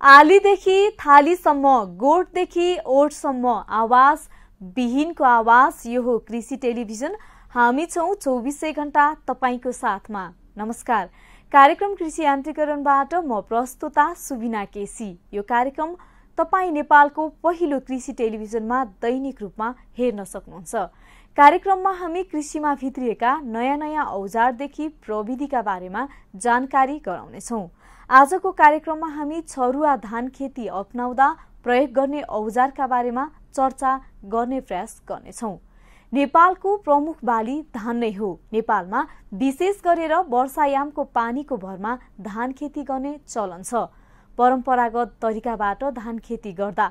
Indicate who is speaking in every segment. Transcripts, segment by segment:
Speaker 1: आलीदेखि थालीसम्म, गोठदेखि ओठसम्म आवाज बिहीनको आवाज। यो हो कृषि टेलिभिजन। हामी छौं 24 घण्टा तपाईको साथमा। नमस्कार। कार्यक्रम कृषि यान्त्रिकरणबाट म प्रस्तुता सुबिना केसी। यो कार्यक्रम तपाई नेपालको पहिलो कृषि टेलिभिजनमा दैनिक रूपमा हेर्न सक्नुहुन्छ। कार्यक्रममा हामी कृषिमा भित्रिएका नयाँ औजारदेखि प्रविधिका बारेमा जानकारी गराउनेछौं। आजको कार्यक्रममा हामी छरुवा धान खेती अपनाउँदा प्रयोग गर्ने औजारका बारेमा चर्चा गर्ने प्रयास गर्नेछौं। नेपालको प्रमुख बाली धान नै हो। नेपालमा विशेष गरेर वर्षायामको पानीको भरमा धान खेती गर्ने चलन छ। परम्परागत तरिकाबाट धान खेती गर्दा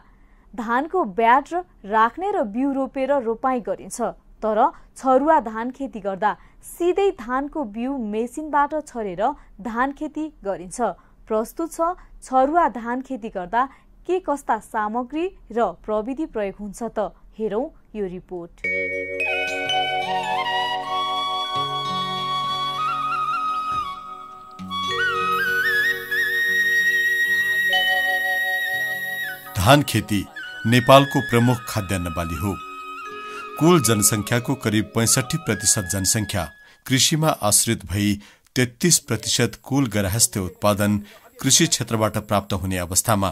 Speaker 1: धानको ब्याड राख्ने र बिउ रोपेर रोपाई गरिन्छ। तर छरुवा धान खेती गर्दा सिधै धानको बिउ मेसिनबाट छरेर धान खेती गरिन्छ। प्रस्तुत छ छरुवा धान खेती गर्दा के कस्ता सामग्री र प्रविधि प्रयोग हुन्छ त हेरौं यो रिपोर्ट।
Speaker 2: धान खेती नेपालको प्रमुख खाद्यान्न बाली हो। कुल जनसंख्याको करिब 65% जनसंख्या कृषिमा आश्रित भई 33% कुल गृहस्थ उत्पादन कृषि क्षेत्रबाट प्राप्त हुने अवस्थामा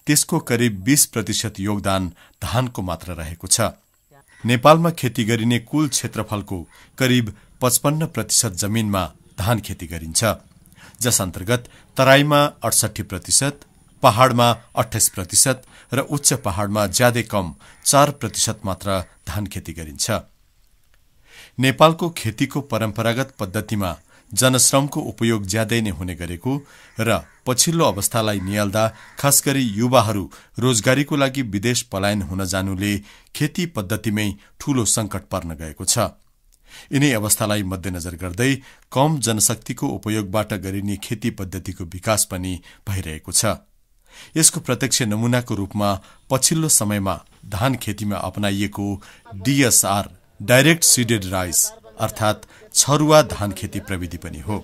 Speaker 2: त्यसको करिब 20% योगदान धानको मात्र रहेको छ। नेपालमा खेती गरिने कुल क्षेत्रफलको करिब 55% जमिनमा धान खेती गरिन्छ, जस अन्तर्गत तराईमा 68%, पहाड़मा 28% र उच्च पहाड़मा ज्यादै कम 4% मात्र धान खेती गरिन्छ। नेपालको खेतीको परम्परागत पद्धतिमा जनश्रमको उपयोग ज्यादै नै हुने गरेको र पछिल्लो अवस्थालाई नियाल्दा खास गरी युवाहरू रोजगारीको लागि विदेश पलायन हुन जानुले खेती पद्धतिमै ठूलो संकट पर्न गएको छ। यिनै अवस्थालाई मध्यनजर गर्दै कम जनशक्तिको उपयोगबाट गरिने खेती पद्धतिको विकास पनि भइरहेको छ। यसको प्रत्यक्ष नमूनाको रूपमा पछिल्लो समयमा धान खेतीमा अपनाइएको डीएसआर डाइरेक्ट सीडेड राइस अर्थात छरुवा धान खेती प्रविधि पनि हो।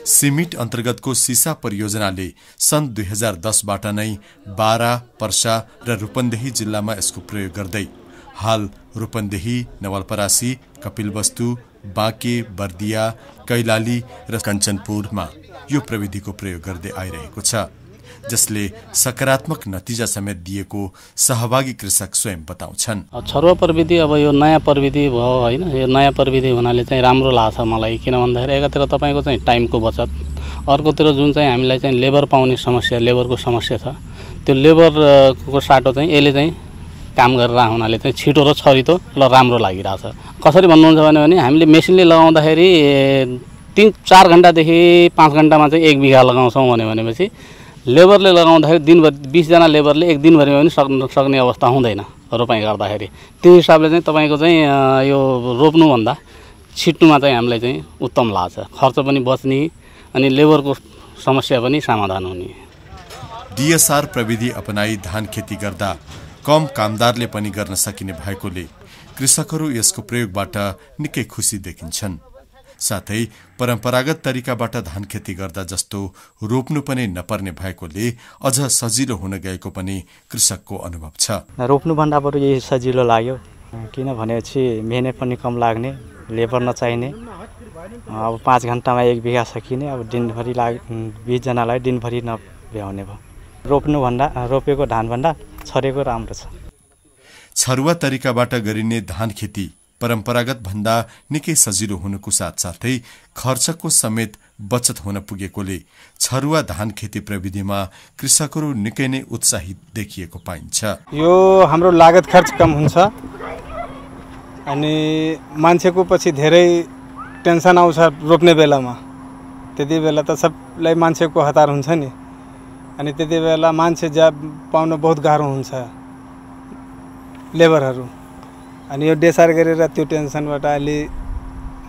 Speaker 2: सिमिट अन्तर्गतको सिसा परियोजनाले सन् 2010बाट नै बारा, पर्सा र रूपन्देही जिल्लामा यसको प्रयोग गर्दै हाल रूपन्देही, नवलपरासी, कपिलवस्तु, बाँके, बर्दिया, कैलाली र कञ्चनपुरमा यो प्रविधिको प्रयोग गर्दै आइरहेको छ, जसले सकारात्मक नतिजा समेत दिएको सहभागी कृषक स्वयं बताउँछन्।
Speaker 3: छरुवा प्रविधि अब यो नयाँ प्रविधि भयो हैन। यो नयाँ प्रविधि हुनाले चाहिँ राम्रो लाग्छ मलाई। किन भन्दाखेरि एकातिर तपाईको चाहिँ टाइमको बचत, अर्कोतिर जुन चाहिँ हामीलाई चाहिँ लेबर पाउने समस्या, लेबरको समस्या छ, त्यो लेबरको साटो चाहिँ यसले चाहिँ काम गरेर हुनाले चाहिँ छिटो र छरितो र राम्रो लागिरहेछ। कसरी भन्नुहुन्छ भने हामीले मेसिनले लगाउँदाखेरि 3-4 घण्टादेखि 5 घण्टामा चाहिँ 1 बिघा लगाउँछौँ भनेपछि लेबरले लगाउँदाखेरि दिनभर 20 जना लेबरले एक दिनभरिमा पनि सक्ने अवस्था हुँदैन रोपाई गर्दाखेरि। त्यो हिसाबले चाहिँ तपाईको चाहिँ यो रोप्नुभन्दा छिट्नुमा चाहिँ हामीलाई चाहिँ उत्तम लाग्छ। खर्च पनि बच्ने अनि लेबरको समस्या पनि समाधान हुने।
Speaker 2: डीएसआर प्रविधि अपनाई धान खेती गर्दा कम कामदारले पनि गर्न सकिने भएकोले कृषकहरू यसको प्रयोगबाट निकै खुसी देखिन्छन्। साथै परम्परागत तरिकाबाट धान खेती गर्दा जस्तो रोप्नु पनि नपर्ने भएकोले अझ सजिलो हुन गएको पनि कृषकको अनुभव छ।
Speaker 4: रोप्नु भन्दा बरु यही सजिलो लाग्यो, किनभनेपछि मेहनत पनि कम लाग्ने, लेबर नचाहिने। अब 5 घण्टामा 1 बिघा सकिने, अब दिनभरि 20 जनालाई दिनभरि नभ्याउने भयो। रोपेको धान भन्दा छरेको राम्रो छ।
Speaker 2: छरुवा तरिकाबाट गरिने धान खेती परम्परागत भन्दा निकै सजिलो हुनुको साथसाथै खर्चको समेत बचत हुन पुगेकोले छरुवा धान खेती प्रविधिमा कृषकहरू निकै नै उत्साहित देखिएको पाइन्छ।
Speaker 5: यो हाम्रो लागत खर्च कम हुन्छ अनि मान्छेको पछि धेरै टेन्सन आउँछ रोप्ने बेलामा। त्यति बेला त सबलाई मान्छेको हतार हुन्छ नि, अनि त्यति बेला मान्छे पाउन बहुत गाह्रो हुन्छ लेबरहरू। अनि यो डेसार गरेर त्यो टेन्सनबाट अलि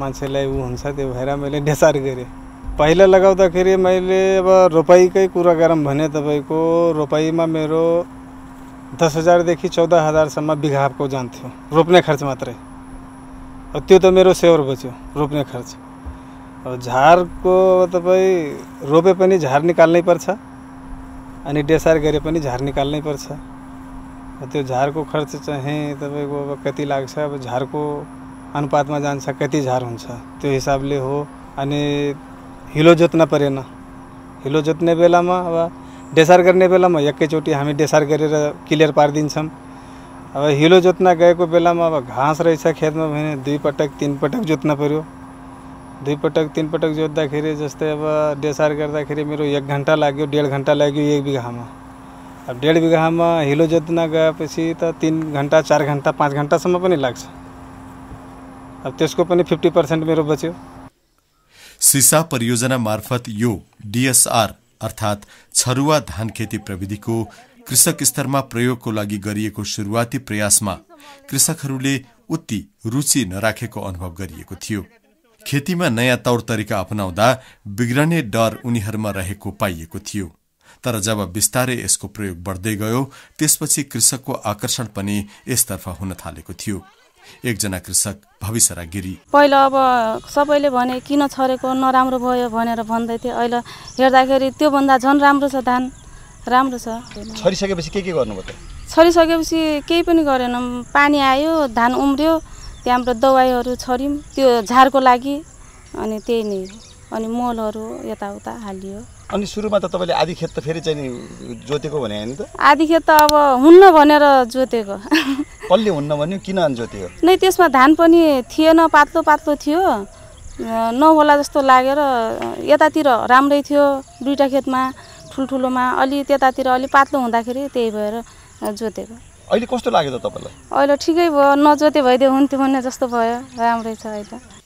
Speaker 5: मान्छेलाई हुन्छ, त्यो भएर मैले डेसार गरेँ। पहिला लगाउँदाखेरि मैले अब रोपाईकै कुरा गरौँ भने तपाईँको रोपाईमा मेरो 10,000 देखि 14,000 सम्म बिघाको जान्थ्यो रोप्ने खर्च मात्रै। त्यो त मेरो सेवर बच्यो रोप्ने खर्च। अब झारको तपाईँ रोपे पनि झार निकाल्नै पर्छ, अनि डेसार गरे पनि झार निकाल्नै पर्छ। त्यो झारको खर्च चाहिँ तपाईको अब कति लाग्छ, अब झारको अनुपातमा जान्छ, कति झार हुन्छ त्यो हिसाबले हो। अनि हिलो जोत्न परेन, हिलो जोत्ने बेलामा अब डेसार गर्ने बेलामा एकैचोटि हामी डेसार गरेर क्लियर पारिदिन्छौँ। अब हिलो जोत्न गएको बेलामा अब घाँस रहेछ खेतमा भने 2 पटक 3 पटक जोत्न पर्यो। 2 पटक 3 पटक जोत्दाखेरि जस्तै अब डेसार गर्दाखेरि मेरो 1 घन्टा लाग्यो, 1.5 घन्टा लाग्यो 1 बिघामा। अब 1.5 बिघामा हिलो जोत्न गएपछि त 3 घन्टा 4 घन्टा 5 घन्टासम्म पनि लाग्छ। अब त्यसको पनि 50% मेरो बच्यो।
Speaker 2: सिसा परियोजना मार्फत यो डीएसआर अर्थात छरुवा धान खेती प्रविधिको कृषक स्तरमा प्रयोगको लागि गरिएको सुरुवाती प्रयासमा कृषकहरूले उति रुचि नराखेको अनुभव गरिएको थियो। खेतीमा नयाँ तौर तरिका अपनाउँदा बिग्रने डर उनीहरूमा रहेको पाइएको थियो। तर जब बिस्तारै यसको प्रयोग बढ्दै गयो त्यसपछि कृषकको आकर्षण पनि यसतर्फ हुन थालेको थियो। एकजना कृषक भविष्यरा गिरी
Speaker 6: पहिला अब सबैले भने किन छरेको नराम्रो भयो भनेर भन्दै थिए। अहिले हेर्दाखेरि त्यो भन्दा झन् राम्रो छ, धान राम्रो छ।
Speaker 7: छरिसकेपछि के गर्नुभयो त?
Speaker 6: छरिसकेपछि केही पनि गरेनौँ। पानी आयो, धान उम्र्यो, त्यहाँबाट दबाईहरू छर्यौँ त्यो झारको लागि, अनि त्यही नै हो। अनि मलहरू यताउता हालियो।
Speaker 7: अनि सुरुमा त तपाईले आधी खेत त फेरि चाहिँ जोतेको भने हैन त?
Speaker 6: आधी खेत त अब हुन्न भनेर जोतेको।
Speaker 7: कसले हुन्न भन्यो, किन जोत्यो?
Speaker 6: नै त्यसमा धान पनि थिएन, पातलो पातलो थियो, नहोला जस्तो लागेर यतातिर राम्रै थियो दुईटा खेतमा ठुल्ठुलोमा, अलि त्यतातिर अलि पातलो हुँदाखेरि त्यही भएर जोतेको।
Speaker 7: अहिले कस्तो लाग्यो त तपाईलाई?
Speaker 6: अहिले ठिकै भयो, नजोते भइदियो हुन्थ्यो भन्ने जस्तो भयो, राम्रै छ अहिले।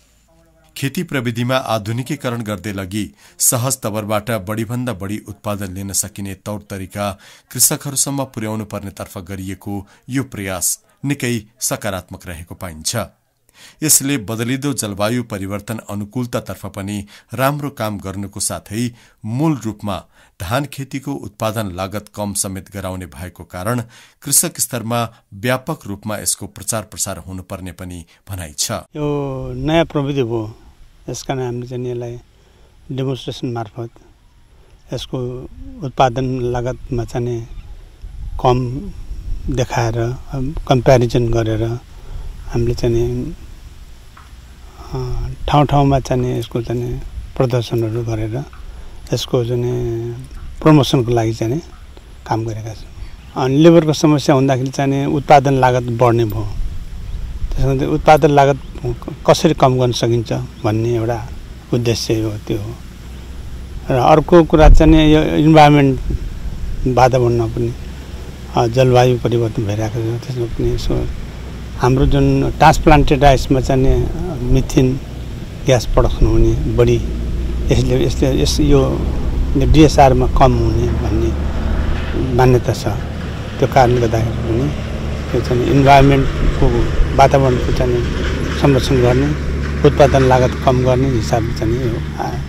Speaker 2: खेती प्रविधिमा आधुनिकीकरण गर्दै लगी सहज तवरबाट बढीभन्दा बढी उत्पादन लिन सकिने तौर तरिका कृषकहरूसम्म पुर्याउनु पर्नेतर्फ गरिएको यो प्रयास निकै सकारात्मक रहेको पाइन्छ। यसले बदलिदो जलवायु परिवर्तन अनुकूलतातर्फ पनि राम्रो काम गर्नुको साथै मूल रूपमा धान खेतीको उत्पादन लागत कम समेत गराउने भएको कारण कृषक स्तरमा व्यापक रूपमा यसको प्रचार प्रसार हुनुपर्ने पनि भनाइ छ।
Speaker 8: यो नयाँ प्रविधि हो, यसकारण हामीले चाहिँ यसलाई डेमोन्स्ट्रेसन मार्फत यसको उत्पादन लागतमा चाहिँ कम देखाएर कम्प्यारिजन गरेर हामीले चाहिँ ठाउँ ठाउँमा चाहिँ यसको चाहिँ प्रदर्शनहरू गरेर यसको चाहिँ प्रमोसनको लागि चाहिँ काम गरेका छौँ। अनि लेबरको समस्या हुँदाखेरि चाहिँ उत्पादन लागत बढ्ने भयो। त्यसमा उत्पादन लागत कसरी कम गर्न सकिन्छ भन्ने एउटा उद्देश्य हो त्यो हो। र अर्को कुरा चाहिँ यो इन्भाइरोमेन्ट वातावरणमा पनि जलवायु परिवर्तन भइरहेको छ, त्यसमा पनि यसो हाम्रो जुन ट्रान्सप्लान्टेड राइसमा चाहिँ मिथेन ग्यास प्रडक्सन हुने बढी यसले यो डिएसआरमा कम हुने भन्ने मान्यता छ। त्यो कारणले गर्दाखेरि पनि यो चाहिँ इन्भाइरोमेन्टको वातावरणको चाहिँ संरक्षण गर्ने, उत्पादन लागत कम गर्ने हिसाबले चाहिँ यो आयो।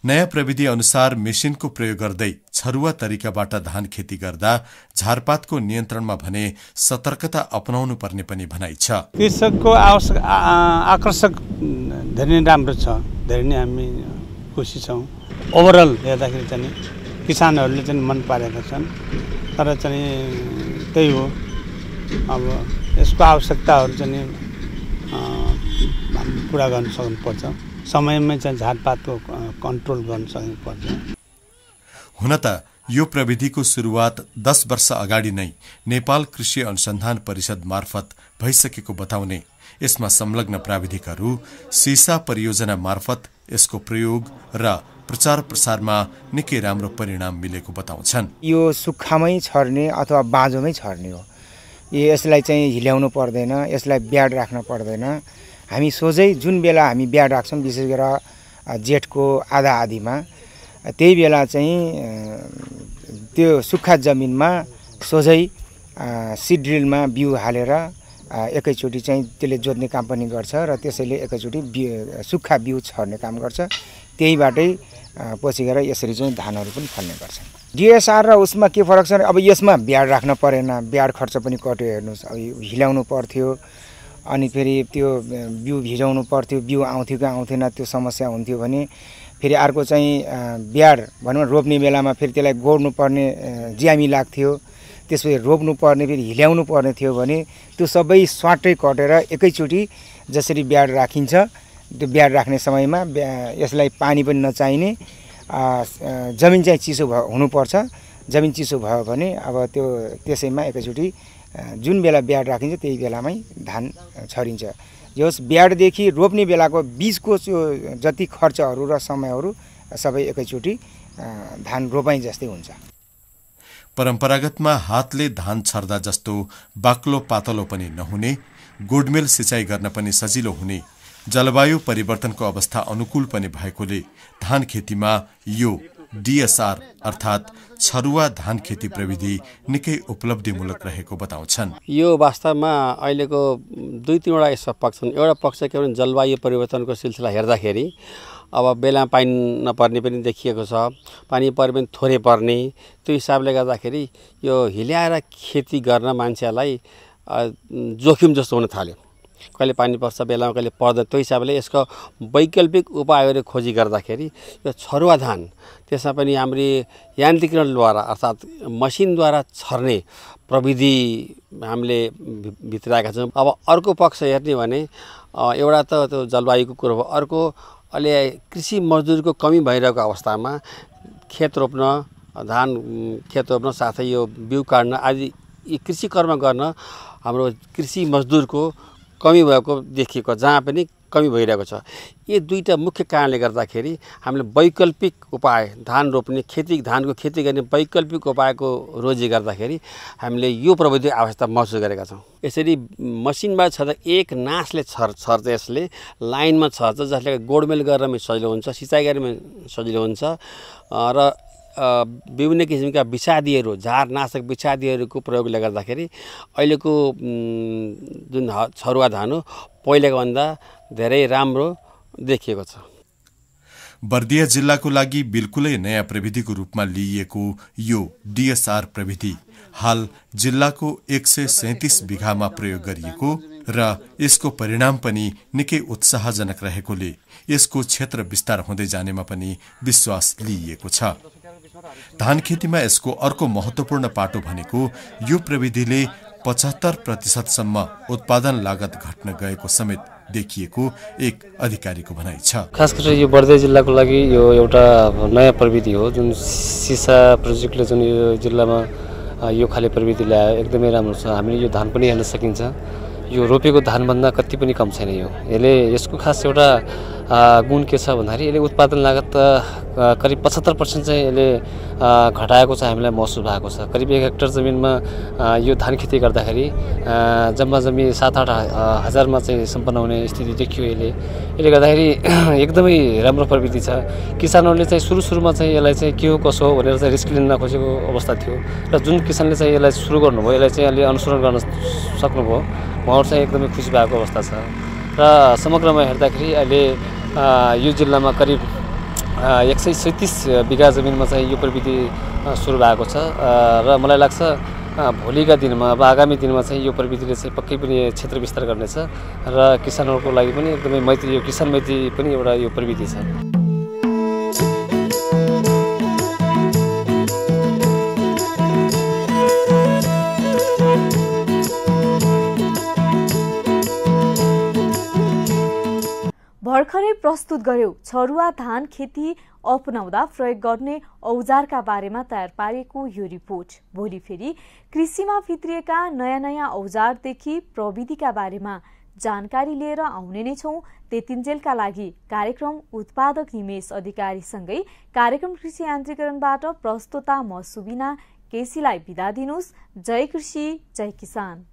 Speaker 2: नयाँ प्रविधि अनुसार मेसिनको प्रयोग गर्दै छरुवा तरिकाबाट धान खेती गर्दा झारपातको नियन्त्रणमा भने सतर्कता अपनाउनु पर्ने पनि भनाइ छ।
Speaker 8: कृषकको आकर्षक धेरै नै राम्रो छ, धेरै नै हामी खुसी छौँ। ओभरअल हेर्दाखेरि चाहिँ किसानहरूले चाहिँ मन पारेका छन्। तर चाहिँ त्यही हो, अब यसको आवश्यकताहरू चाहिँ पुरा गर्न सक्नुपर्छ, समयमै चाहिँ झारपातको कन्ट्रोल गर्न सक्नुपर्छ।
Speaker 2: हुन त यो प्रविधिको सुरुवात 10 वर्ष अगाडि नै नेपाल कृषि अनुसन्धान परिषद मार्फत भइसकेको बताउने यसमा संलग्न प्राविधिकहरू सिसा परियोजना मार्फत यसको प्रयोग र प्रचार प्रसारमा निकै राम्रो परिणाम मिलेको बताउँछन्।
Speaker 9: यो सुक्खामै छर्ने अथवा बाँझोमै छर्ने हो। यसलाई चाहिँ हिल्याउनु पर्दैन, यसलाई ब्याड राख्न पर्दैन। हामी सोझै जुन बेला हामी ब्याड राख्छौँ, विशेष गरेर जेठको आधा आधीमा, त्यही बेला चाहिँ त्यो सुक्खा जमिनमा सोझै सिड ड्रिलमा बिउ हालेर एकैचोटि चाहिँ त्यसले जोत्ने काम पनि गर्छ र त्यसैले एकैचोटि सुक्खा बिउ छर्ने काम गर्छ। त्यहीबाटै पछि गएर यसरी चाहिँ धानहरू पनि फल्ने गर्छ। डिएसआर र उसमा के फरक छ? अब यसमा ब्याड राख्न परेन, ब्याड खर्च पनि कट्यो। हेर्नुहोस्, अब हिल्याउनु पर्थ्यो, अनि फेरि त्यो बिउ भिजाउनु पर्थ्यो, बिउ आउँथ्यो कि आउँथेन त्यो समस्या हुन्थ्यो भने फेरि अर्को चाहिँ ब्याड भनौँ रोप्ने बेलामा फेरि त्यसलाई गोड्नु पर्ने ज्यामी लाग्थ्यो, त्यसपछि रोप्नु पर्ने फेरि हिल्याउनु पर्ने थियो भने त्यो सबै स्वाटै कटेर एकैचोटि जसरी ब्याड राखिन्छ त्यो ब्याड राख्ने समयमा यसलाई पानी पनि नचाहिने, जमिन चाहिँ चिसो हुनुपर्छ। जमिन चिसो भयो भने अब त्यो त्यसैमा एकैचोटि जुन बेला ब्याड राखिन्छ त्यही बेलामै धान छरिन्छ। जस ब्याडदेखि रोप्ने बेलाको बीजको त्यो जति खर्चहरू र समयहरू सबै एकैचोटि धान रोपाइ जस्तै हुन्छ।
Speaker 2: परम्परागतमा हातले धान छर्दा जस्तो बाक्लो पातलो पनि नहुने, गोडमेल सिँचाइ गर्न पनि सजिलो हुने, जलवायु परिवर्तनको अवस्था अनुकूल पनि भएकोले धान खेतीमा यो डीएसआर अर्थात् छरुवा धान खेती प्रविधि निकै उपलब्धिमूलक रहेको बताउँछन्।
Speaker 10: यो वास्तवमा अहिलेको 2-3वटा यस्ता पक्ष छन्। एउटा पक्ष के भने जलवायु परिवर्तनको सिलसिला हेर्दाखेरि अब बेलामा पानी नपर्ने पनि देखिएको छ, पानी परे पनि थोरै पर्ने, त्यो हिसाबले गर्दाखेरि यो हिल्याएर खेती गर्न मान्छेलाई जोखिम जस्तो हुन थाल्यो। कहिले पानी पर्छ बेलामा कहिले पर्दैन, त्यो हिसाबले यसको वैकल्पिक उपायहरू खोजी गर्दाखेरि यो छरुवा धान त्यसमा पनि हाम्रो यान्त्रिकीकरणद्वारा अर्थात् मसिनद्वारा छर्ने प्रविधि हामीले भित्राएका छौँ। अब अर्को पक्ष हेर्ने भने एउटा त त्यो जलवायुको कुरो हो, अर्को अहिले कृषि मजदुरको कमी भइरहेको अवस्थामा खेत रोप्न, धान खेत रोप्न साथै यो बिउ काट्न आदि कृषि कर्म गर्न हाम्रो कृषि मजदुरको कमी भएको देखिएको, जहाँ पनि कमी भइरहेको छ। यी दुईटा मुख्य कारणले गर्दाखेरि हामीले वैकल्पिक उपाय धान रोप्ने धानको खेती गर्ने वैकल्पिक उपायको रोजी गर्दाखेरि हामीले यो प्रविधि आवश्यकता महसुस गरेका छौँ। यसरी मसिनबाट छर्दा एक नासले छर्छ, यसले लाइनमा छर्छ, जसले गोडमेल गर्न पनि सजिलो हुन्छ, सिँचाइ गर्न पनि सजिलो हुन्छ र विभिन्न किसिमका विषादीहरू, झारनाशक विषादीहरूको प्रयोगले गर्दाखेरि अहिलेको जुन छरुवा धान हो पहिलाको भन्दा धेरै राम्रो देखिएको छ।
Speaker 2: बर्दिया जिल्लाको लागि बिल्कुलै नयाँ प्रविधिको रूपमा लिइएको यो डीएसआर प्रविधि हाल जिल्लाको 137 बिघामा प्रयोग गरिएको र यसको परिणाम पनि निकै उत्साहजनक रहेकोले यसको क्षेत्र विस्तार हुँदै जानेमा पनि विश्वास लिइएको छ। धान खेतीमा यसको अर्को महत्वपूर्ण पाटो भनेको यो प्रविधिले 75% उत्पादन लागत घट्न गएको समेत देखिएको एक अधिकारीको भनाइ छ।
Speaker 11: खास गरेर यो बर्दिया जिल्लाको लागि यो एउटा नयाँ प्रविधि हो, जुन सिसा प्रोजेक्टले जुन यो जिल्लामा यो खाले प्रविधि ल्यायो, एकदमै राम्रो छ। हामीले यो धान पनि हेर्न सकिन्छ, यो रोपेको धानभन्दा कति पनि कम छैन। यसको खास एउटा गुण के छ भन्दाखेरि यसले उत्पादन लागत करिब 75% चाहिँ यसले घटाएको छ, हामीलाई महसुस भएको छ। करिब 1 हेक्टर जमिनमा यो धान खेती गर्दाखेरि जम्मा जम्मी 7-8 हजारमा चाहिँ सम्पन्न हुने स्थिति देखियो। यसले गर्दाखेरि एकदमै राम्रो प्रविधि छ। किसानहरूले चाहिँ सुरुमा चाहिँ यसलाई चाहिँ के हो कसो हो भनेर चाहिँ रिस्क लिन नखोजेको अवस्था थियो र जुन किसानले चाहिँ यसलाई सुरु गर्नुभयो, यसलाई चाहिँ अलि अनुसरण गर्न सक्नुभयो, उहाँहरू चाहिँ एकदमै खुसी भएको अवस्था छ। र समग्रमा हेर्दाखेरि अहिले यो जिल्लामा करिब 137 बिघा जमिनमा चाहिँ यो प्रविधि सुरु भएको छ र मलाई लाग्छ भोलिका दिनमा अब आगामी दिनमा चाहिँ यो प्रविधिले चाहिँ पक्कै पनि क्षेत्र विस्तार गर्नेछ र किसानहरूको लागि पनि एकदमै मैत्री, यो किसान मैत्री पनि एउटा यो प्रविधि छ।
Speaker 1: भर्खरै प्रस्तुत गर्यो छरुवा धान खेती अपनाउँदा प्रयोग गर्ने औजारका बारेमा तयार पारेको यो रिपोर्ट। भोलि फेरि कृषिमा भित्रिएका नयाँ औजारदेखि प्रविधिका बारेमा जानकारी लिएर आउने नै छौं। त्यतिन्जेलका लागि कार्यक्रम उत्पादक निमेश अधिकारीसँगै कार्यक्रम कृषि यान्त्रिकरणबाट प्रस्तुता म सुबिना केसीलाई बिदा दिनुस्। जय कृषि, जय किसान।